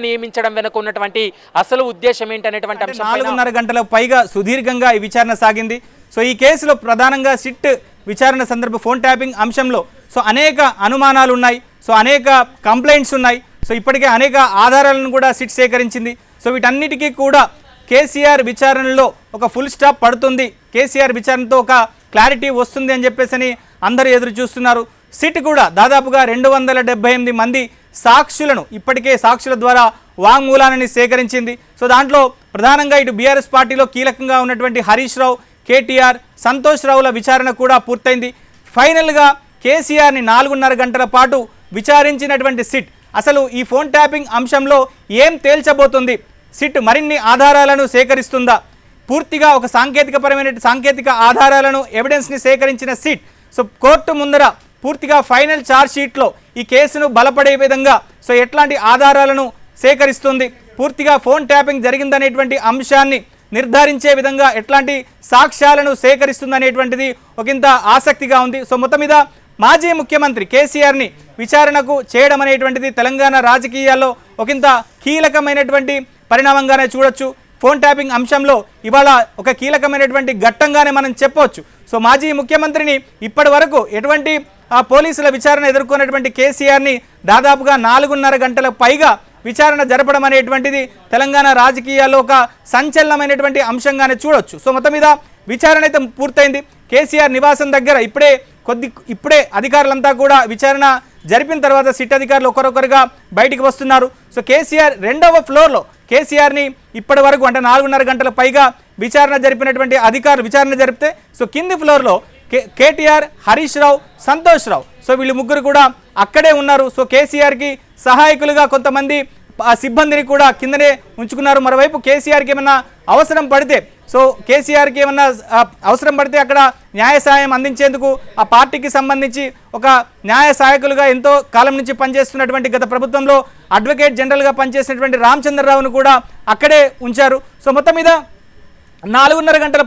నియమించడం వెనుక ఉన్నటువంటి అసలు ఉద్దేశం ఏంటనేటువంటి అంశం 4.5 గంటల పైగా సుదీర్ఘంగా ఈ విచారణ సాగింది. సో ఈ కేసులో ప్రధానంగా సిట్ విచారణ సందర్భ ఫోన్ ట్యాపింగ్ అంశంలో సో అనేక అనుమానాలు ఉన్నాయి, సో అనేక కంప్లైంట్స్ ఉన్నాయి. సో ఇప్పటికే అనేక ఆధారాలను కూడా సిట్ సేకరించింది. సో వీటన్నిటికీ కూడా కేసీఆర్ విచారణలో ఒక ఫుల్ స్టాప్ పడుతుంది, కేసీఆర్ విచారణతో ఒక క్లారిటీ వస్తుంది అని చెప్పేసి అందరూ ఎదురు చూస్తున్నారు. సిట్ కూడా దాదాపుగా 278 మంది సాక్షులను ఇప్పటికే సాక్షుల ద్వారా వాంగ్మూలాన్ని సేకరించింది. సో దాంట్లో ప్రధానంగా ఇటు బీఆర్ఎస్ పార్టీలో కీలకంగా ఉన్నటువంటి హరీష్ రావు, కేటీఆర్, సంతోష్ రావుల విచారణ కూడా పూర్తయింది. ఫైనల్గా కేసీఆర్ని 4.5 గంటల పాటు విచారించినటువంటి సిట్ అసలు ఈ ఫోన్ ట్యాపింగ్ అంశంలో ఏం తేల్చబోతుంది, సిట్ మరిన్ని ఆధారాలను సేకరిస్తుందా, పూర్తిగా ఒక సాంకేతిక ఆధారాలను ఎవిడెన్స్ని సేకరించిన సిట్ సో కోర్టు ముందర పూర్తిగా ఫైనల్ ఛార్జ్ షీట్లో ఈ కేసును బలపడే విధంగా సో ఎట్లాంటి ఆధారాలను సేకరిస్తుంది, పూర్తిగా ఫోన్ ట్యాపింగ్ జరిగిందనేటువంటి అంశాన్ని నిర్ధారించే విధంగా ఎట్లాంటి సాక్ష్యాలను సేకరిస్తుందనేటువంటిది ఒకంత ఆసక్తిగా ఉంది. సో మొత్తం మీద మాజీ ముఖ్యమంత్రి కేసీఆర్ని విచారణకు చేయడం అనేటువంటిది తెలంగాణ రాజకీయాల్లో ఒకంత కీలకమైనటువంటి పరిణామంగానే చూడొచ్చు. ఫోన్ ట్యాపింగ్ అంశంలో ఇవాళ ఒక కీలకమైనటువంటి ఘట్టంగానే మనం చెప్పవచ్చు. సో మాజీ ముఖ్యమంత్రిని ఇప్పటి వరకు ఎటువంటి పోలీసుల విచారణ ఎదుర్కొన్నటువంటి కేసీఆర్ని దాదాపుగా 4.5 గంటల పైగా విచారణ జరపడం అనేటువంటిది తెలంగాణ రాజకీయాల్లో ఒక సంచలనమైనటువంటి అంశంగానే చూడొచ్చు. సో మొత్తం మీద విచారణ అయితే పూర్తయింది. కేసీఆర్ నివాసం దగ్గర ఇప్పుడే అధికారులంతా కూడా విచారణ జరిపిన తర్వాత సిట్ అధికారులు ఒకరొకరుగా బయటికి వస్తున్నారు. సో కేసీఆర్ 2వ ఫ్లోర్లో కేసీఆర్ని ఇప్పటి వరకు అంటే 4.5 గంటల పైగా విచారణ జరిపినటువంటి అధికారులు విచారణ జరిపితే సో కింది ఫ్లోర్లో కేటీఆర్, హరీష్ రావు, సంతోష్ రావు సో వీళ్ళు ముగ్గురు కూడా అక్కడే ఉన్నారు. సో కేసీఆర్కి సహాయకులుగా కొంతమంది సిబ్బందిని కూడా కిందనే ఉంచుకున్నారు. మరోవైపు కేసీఆర్కి ఏమన్నా అవసరం పడితే అక్కడ న్యాయ సహాయం అందించేందుకు ఆ పార్టీకి సంబంధించి ఒక న్యాయ సహాయకులుగా ఎంతో కాలం నుంచి పనిచేస్తున్నటువంటి గత ప్రభుత్వంలో అడ్వకేట్ జనరల్గా పనిచేసినటువంటి రామచంద్రరావును కూడా అక్కడే ఉంచారు. సో మొత్తం మీద 4.5 గంటల